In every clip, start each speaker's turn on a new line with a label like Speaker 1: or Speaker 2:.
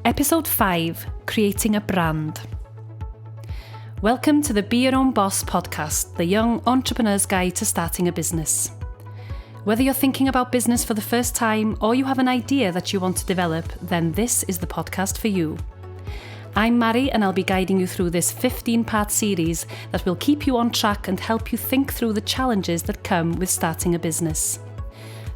Speaker 1: Episode 5, Creating a Brand. Welcome to the Be Your Own Boss podcast, the young entrepreneur's guide to starting a business. Whether you're thinking about business for the first time or you have an idea that you want to develop, then this is the podcast for you. I'm Mari and I'll be guiding you through this 15-part series that will keep you on track and help you think through the challenges that come with starting a business.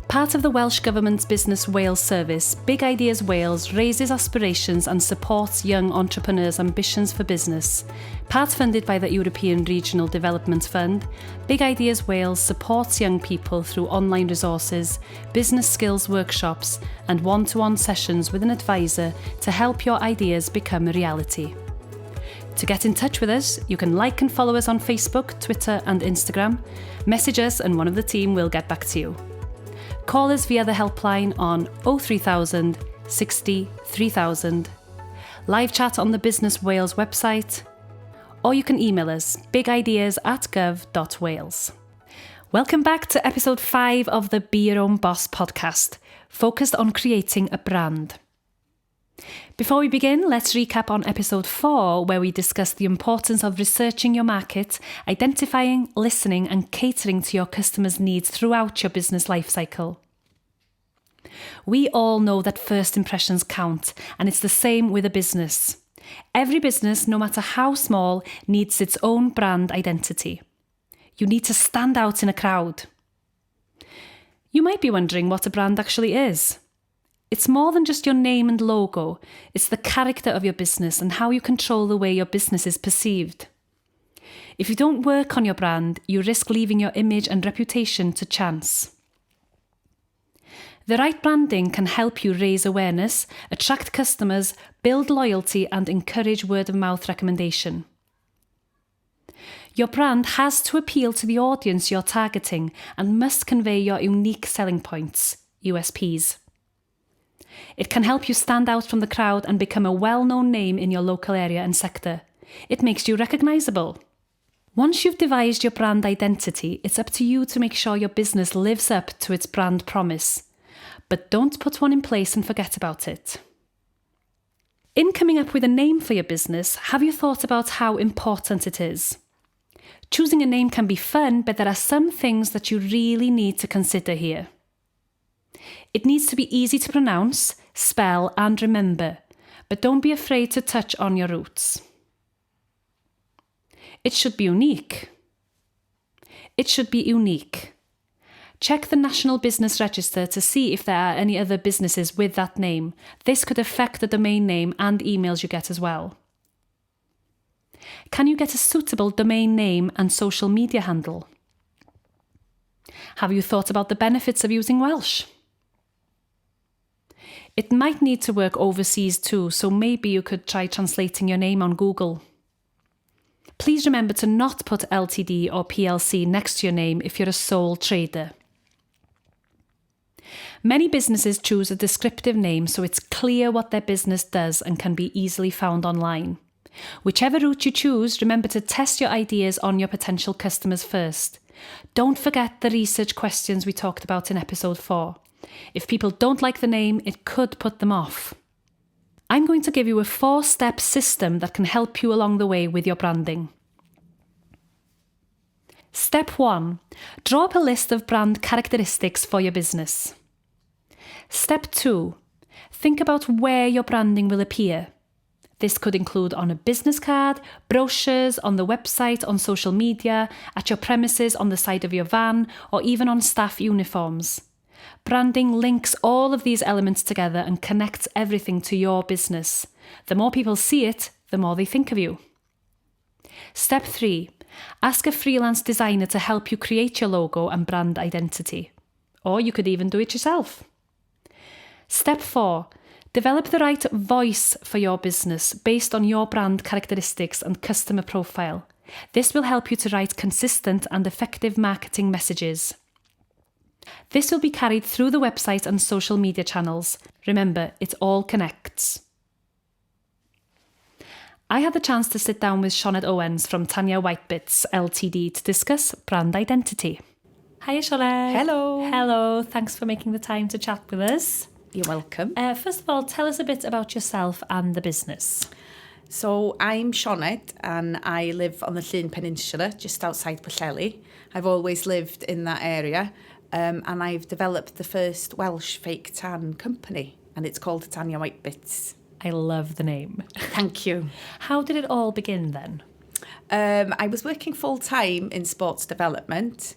Speaker 1: Part of the Welsh Government's Business Wales service, Big Ideas Wales raises aspirations and supports young entrepreneurs' ambitions for business. Part funded by the European Regional Development Fund, Big Ideas Wales supports young people through online resources, business skills workshops, and one-to-one sessions with an advisor to help your ideas become a reality. To get in touch with us, you can like and follow us on Facebook, Twitter, and Instagram. Message us and one of the team will get back to you. Call us via the helpline on 03000 60 3000, live chat on the Business Wales website, or you can email us bigideas@gov.wales. Welcome back to episode 5 of the Be Your Own Boss podcast, focused on creating a brand. Before we begin, let's recap on episode 4, where we discussed the importance of researching your market, identifying, listening, and catering to your customers' needs throughout your business lifecycle. We all know that first impressions count, and it's the same with a business. Every business, no matter how small, needs its own brand identity. You need to stand out in a crowd. You might be wondering what a brand actually is. It's more than just your name and logo. It's the character of your business and how you control the way your business is perceived. If you don't work on your brand, you risk leaving your image and reputation to chance. The right branding can help you raise awareness, attract customers, build loyalty, and encourage word-of-mouth recommendation. Your brand has to appeal to the audience you're targeting and must convey your unique selling points, USPs. It can help you stand out from the crowd and become a well-known name in your local area and sector. It makes you recognisable. Once you've devised your brand identity, it's up to you to make sure your business lives up to its brand promise. But don't put one in place and forget about it. In coming up with a name for your business, have you thought about how important it is? Choosing a name can be fun, but there are some things that you really need to consider here. It needs to be easy to pronounce, spell, and remember, but don't be afraid to touch on your roots. It should be unique. Check the National Business Register to see if there are any other businesses with that name. This could affect the domain name and emails you get as well. Can you get a suitable domain name and social media handle? Have you thought about the benefits of using Welsh? It might need to work overseas too, so maybe you could try translating your name on Google. Please remember to not put Ltd or PLC next to your name if you're a sole trader. Many businesses choose a descriptive name so it's clear what their business does and can be easily found online. Whichever route you choose, remember to test your ideas on your potential customers first. Don't forget the research questions we talked about in episode 4. If people don't like the name, it could put them off. I'm going to give you a 4-step system that can help you along the way with your branding. Step 1. Draw up a list of brand characteristics for your business. Step 2. Think about where your branding will appear. This could include on a business card, brochures, on the website, on social media, at your premises, on the side of your van, or even on staff uniforms. Branding links all of these elements together and connects everything to your business. The more people see it, the more they think of you. Step 3. Ask a freelance designer to help you create your logo and brand identity. Or you could even do it yourself. Step 4. Develop the right voice for your business based on your brand characteristics and customer profile. This will help you to write consistent and effective marketing messages. This will be carried through the website and social media channels. Remember, it all connects. I had the chance to sit down with Sioned Owens from Tanya Whitebits Ltd to discuss brand identity. Hiya, Sioned.
Speaker 2: Hello.
Speaker 1: Hello. Thanks for making the time to chat with us.
Speaker 2: You're welcome.
Speaker 1: First of all, tell us a bit about yourself and the business.
Speaker 2: So I'm Sioned and I live on the Llyn Peninsula, just outside Pwllheli. I've always lived in that area and I've developed the first Welsh fake tan company and it's called Tanya White Bits.
Speaker 1: I love the name.
Speaker 2: Thank you.
Speaker 1: How did it all begin then?
Speaker 2: I was working full-time in sports development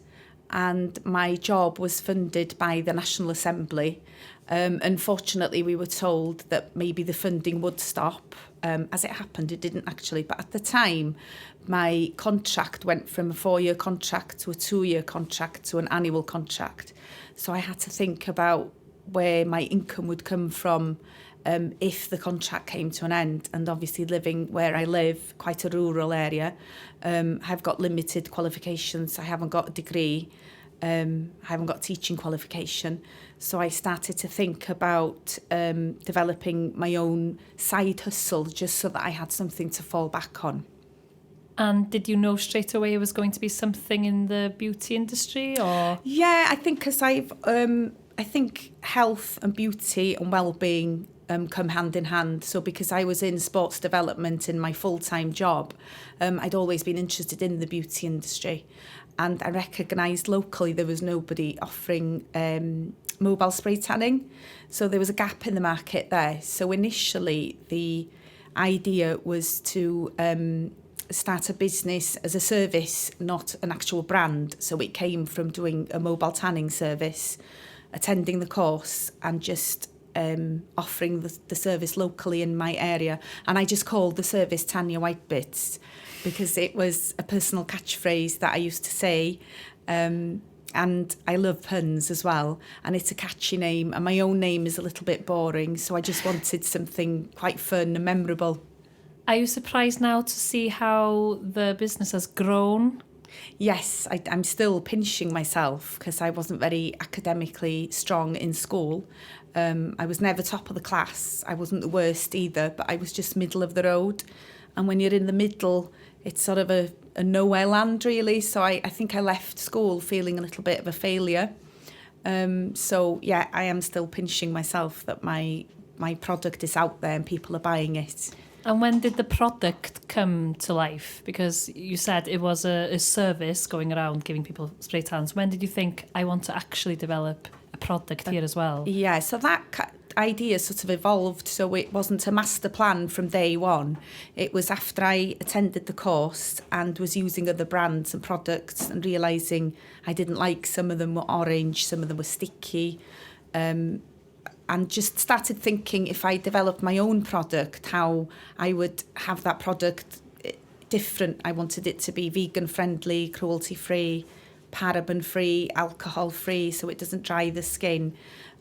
Speaker 2: and my job was funded by the National Assembly. Unfortunately, we were told that maybe the funding would stop. As it happened, it didn't actually. But at the time, my contract went from a 4-year contract to a 2-year contract to an annual contract. So I had to think about where my income would come from if the contract came to an end. And obviously living where I live, quite a rural area, I've got limited qualifications. I haven't got a degree. I haven't got a teaching qualification. So I started to think about developing my own side hustle just so that I had something to fall back on.
Speaker 1: And did you know straight away it was going to be something in the beauty industry, or?
Speaker 2: Yeah, I think because I think health and beauty and well-being come hand in hand. So because I was in sports development in my full-time job, I'd always been interested in the beauty industry. And I recognised locally there was nobody offering mobile spray tanning. So there was a gap in the market there. So initially the idea was to start a business as a service, not an actual brand. So it came from doing a mobile tanning service, attending the course and just offering the service locally in my area. And I just called the service Tanya White Bits because it was a personal catchphrase that I used to say. And I love puns as well. And it's a catchy name. And my own name is a little bit boring. So I just wanted something quite fun and memorable.
Speaker 1: Are you surprised now to see how the business has grown?
Speaker 2: Yes, I'm still pinching myself because I wasn't very academically strong in school. I was never top of the class. I wasn't the worst either, but I was just middle of the road. And when you're in the middle, it's sort of a nowhere land, really. So I think I left school feeling a little bit of a failure. So, yeah, I am still pinching myself that my product is out there and people are buying it.
Speaker 1: And when did the product come to life? Because you said it was a service going around giving people spray tans. When did you think, I want to actually develop a product here as well?
Speaker 2: Yeah, so that idea sort of evolved. So it wasn't a master plan from day one. It was after I attended the course and was using other brands and products and realising I didn't like some of them were orange, some of them were sticky. And just started thinking if I developed my own product, how I would have that product different. I wanted it to be vegan friendly, cruelty free, paraben free, alcohol free, so it doesn't dry the skin.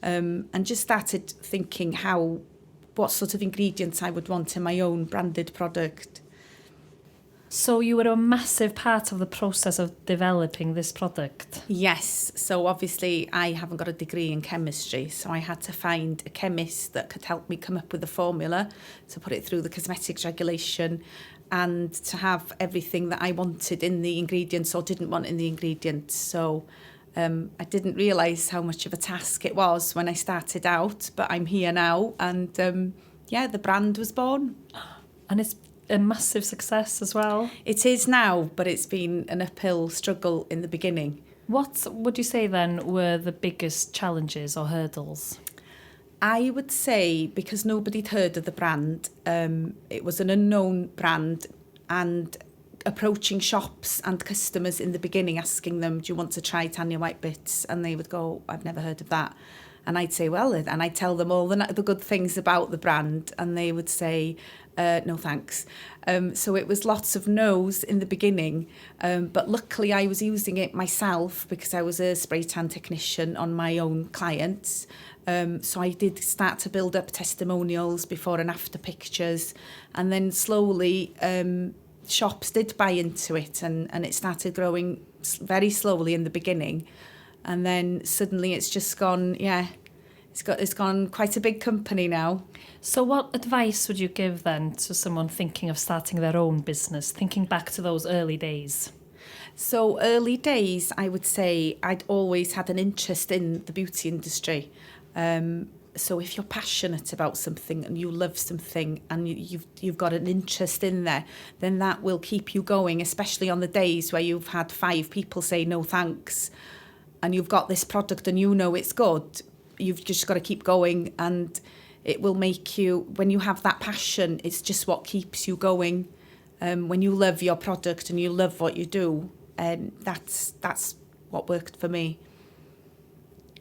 Speaker 2: And just started thinking what sort of ingredients I would want in my own branded product.
Speaker 1: So you were a massive part of the process of developing this product?
Speaker 2: Yes. So obviously I haven't got a degree in chemistry, so I had to find a chemist that could help me come up with a formula to put it through the cosmetics regulation and to have everything that I wanted in the ingredients or didn't want in the ingredients. So I didn't realise how much of a task it was when I started out, but I'm here now and the brand was born.
Speaker 1: And it's a massive success as well.
Speaker 2: It is now, but it's been an uphill struggle in the beginning.
Speaker 1: What would you say then were the biggest challenges or hurdles?
Speaker 2: I would say because nobody'd heard of the brand, it was an unknown brand, and approaching shops and customers in the beginning, asking them, do you want to try Tanya White Bits? And they would go, I've never heard of that. And I'd say, well, and I'd tell them all the good things about the brand, and they would say, no thanks. So it was lots of no's in the beginning, but luckily I was using it myself because I was a spray tan technician on my own clients. So I did start to build up testimonials, before and after pictures, and then slowly shops did buy into it, and it started growing very slowly in the beginning. And then suddenly it's just gone, it's gone quite a big company now.
Speaker 1: So what advice would you give then to someone thinking of starting their own business, thinking back to those early days?
Speaker 2: So early days, I would say I'd always had an interest in the beauty industry. So if you're passionate about something and you love something and you've got an interest in there, then that will keep you going, especially on the days where you've had 5 people say no thanks and you've got this product and you know it's good. You've just got to keep going, and it will make you, when you have that passion, it's just what keeps you going. When you love your product and you love what you do, that's what worked for me.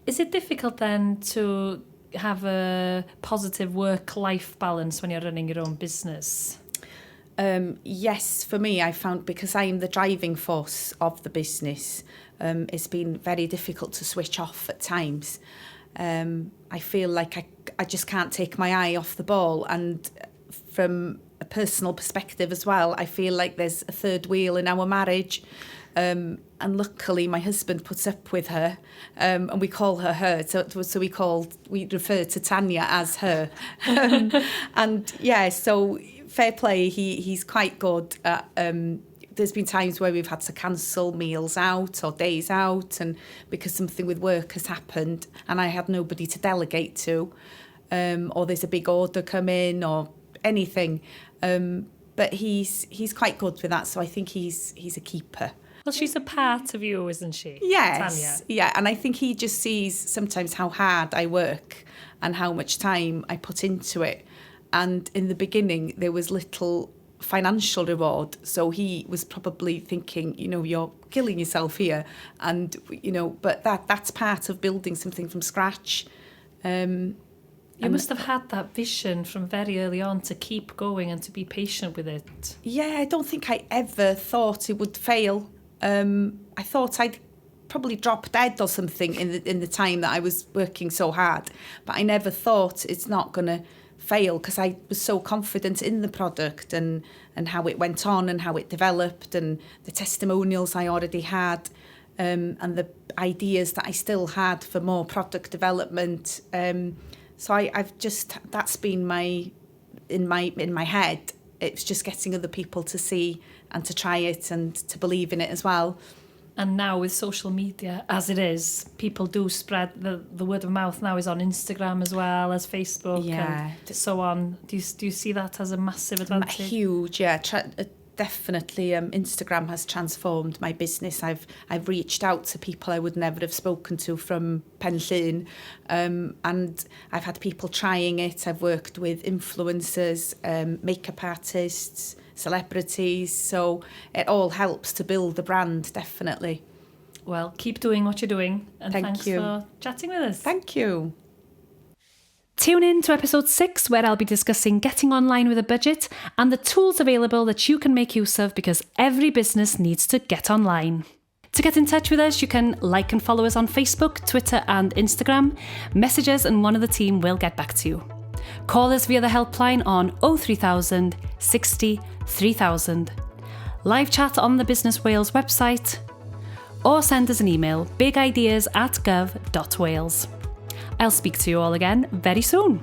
Speaker 1: Is it difficult then to have a positive work-life balance when you're running your own business?
Speaker 2: Yes, for me, I found, because I am the driving force of the business, it's been very difficult to switch off at times. I feel like I just can't take my eye off the ball, and from a personal perspective as well, I feel like there's a third wheel in our marriage. And luckily my husband puts up with her, and we call her. So we refer to Tanya as her. And yeah, so fair play, he's quite good at, there's been times where we've had to cancel meals out or days out, and because something with work has happened and I had nobody to delegate to, or there's a big order come in or anything. But he's quite good with that, so I think he's a keeper.
Speaker 1: Well, she's a part of you, isn't she?
Speaker 2: Yes,
Speaker 1: Tanya?
Speaker 2: yeah, and I think he just sees sometimes how hard I work and how much time I put into it. And in the beginning, there was little financial reward, so he was probably thinking, you're killing yourself here, and but that's part of building something from scratch.
Speaker 1: You must have had that vision from very early on to keep going and to be patient with it.
Speaker 2: Yeah, I don't think I ever thought it would fail. I thought I'd probably drop dead or something in the time that I was working so hard, but I never thought it's not going to fail, because I was so confident in the product and how it went on and how it developed and the testimonials I already had, and the ideas that I still had for more product development. So I've just, that's been in my head. It's just getting other people to see and to try it and to believe in it as well.
Speaker 1: And now with social media, as it is, people do spread, the word of mouth now is on Instagram as well as Facebook, and so on. Do you see that as a massive advantage?
Speaker 2: Huge, yeah. Definitely, Instagram has transformed my business. I've reached out to people I would never have spoken to from Penllyn, and I've had people trying it. I've worked with influencers, makeup artists, celebrities, so it all helps to build the brand, definitely.
Speaker 1: Well, keep doing what you're doing, and
Speaker 2: thank you
Speaker 1: for chatting with us.
Speaker 2: Thank you.
Speaker 1: Tune in to episode 6, where I'll be discussing getting online with a budget and the tools available that you can make use of, because every business needs to get online. To get in touch with us, you can like and follow us on Facebook, Twitter and Instagram. Message us and one of the team will get back to you. Call us via the helpline on 03000 60 3000. Live chat on the Business Wales website, or send us an email, bigideas@gov.wales. I'll speak to you all again very soon.